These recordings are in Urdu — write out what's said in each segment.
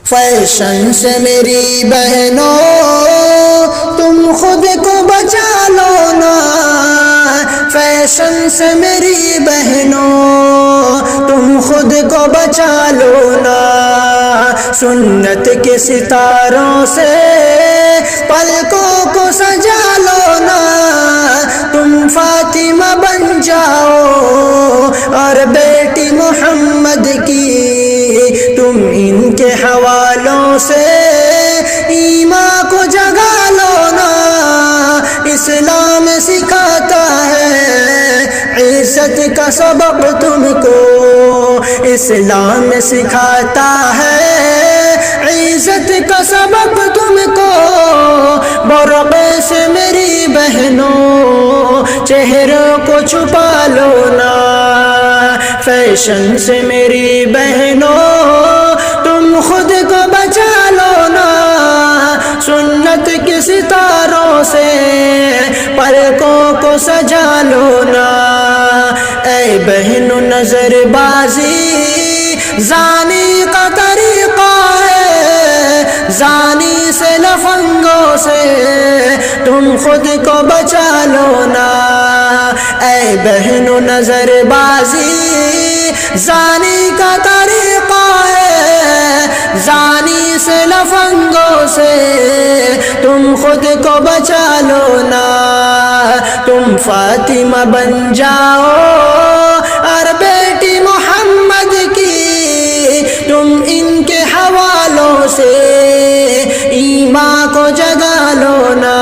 فیشن سے میری بہنوں تم خود کو بچا لو نا، فیشن سے میری بہنوں تم خود کو بچا لو نا، سنت کے ستاروں سے پلکوں کو سجا لو نا، تم فاطمہ بن جاؤ اور بیٹی محمد کی تم ان کے حوالوں سے ایمان کو جگا لو نا، اسلام سکھاتا ہے عزت کا سبق تم کو، اسلام سکھاتا ہے عزت کا سبق تم کو، برقع سے میری بہنوں چہروں کو چھپا لو نا، فیشن سے میری بہنوں تم خود کو بچا لو نا، سنت کے ستاروں سے پلکوں کو سجا لو نا، اے بہنوں نظر بازی زانی کا طریقہ ہے، زانی سے لفنگوں سے تم خود کو بچا لو نا، اے بہنوں نظر بازی زانی کا طریقہ ہے، زانی سے لفنگوں سے تم خود کو بچا لو نا، تم فاطمہ بن جاؤ اور بیٹی محمد کی تم ان کے حوالوں سے ایمان کو جگا لو نا،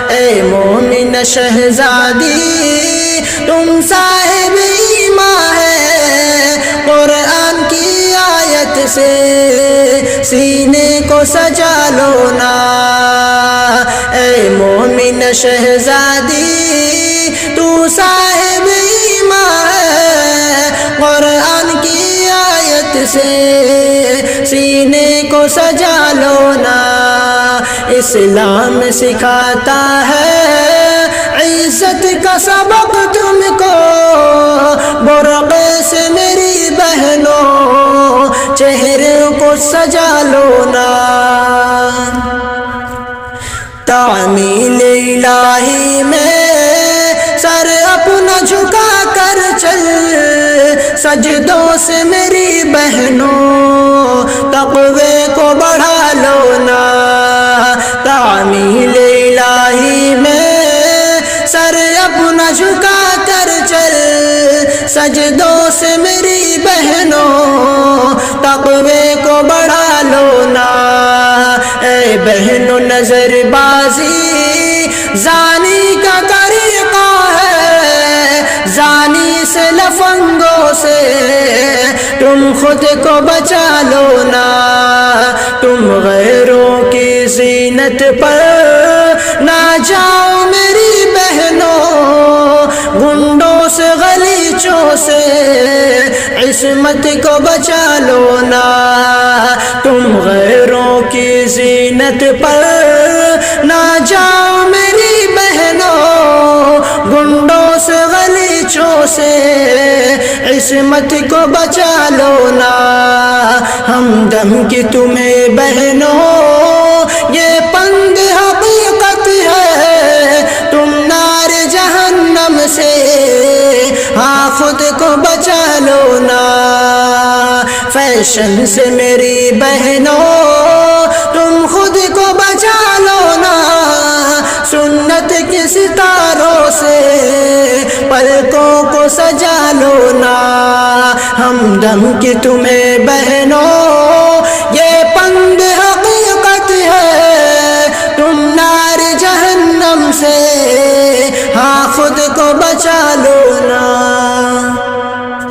اے مومن شہزادی تم صاحب ایمان ہے، قرآن کی آیت سے سینے کو سجا لو نا، اے مومن شہزادی تو صاحب ایمان ہے، قرآن کی آیت سے سینے کو سجا لو نا، اسلام سکھاتا ہے عزت کا سبق تم کو، برقع سے میری بہنوں چہرے کو سجا لو نا، تعمیل الہی میں سر اپنا جھکا کر چل، سجدوں سے میری بہنوں تقوی کو بڑھا لو نا، تعمیل الہی میں سر اپنا جھکا کر چل، سجدوں سے میری بہنوں تقوی کو بڑھا لو نا، اے بہنوں نظر بازی زانی کا طریقہ ہے، زانی سے لفنگوں سے تم خود کو بچا لو نا، تم غیروں کی زینت پر نہ جاؤ میری بہنوں، گنڈوں سے غلیچوں سے عصمت کو بچا لو نا، تم غیروں کی زینت پر نہ جاؤ میری بہنوں، گنڈوں سے غلیچوں سے عصمت کو بچا لو نا، ہمدم کی تمہیں بہنوں یہ پند حقیقت ہے، تم نار جہنم سے ہاں خود کو بچا لو نا، فیشن سے میری بہنوں تم خود کو بچا لو نا، سنت کے ستاروں سے پلکوں کو سجا لو نا، ہمدم کی تمہیں بہنوں یہ پند حقیقت ہے، تم نار جہنم سے ہاں خود کو بچا لو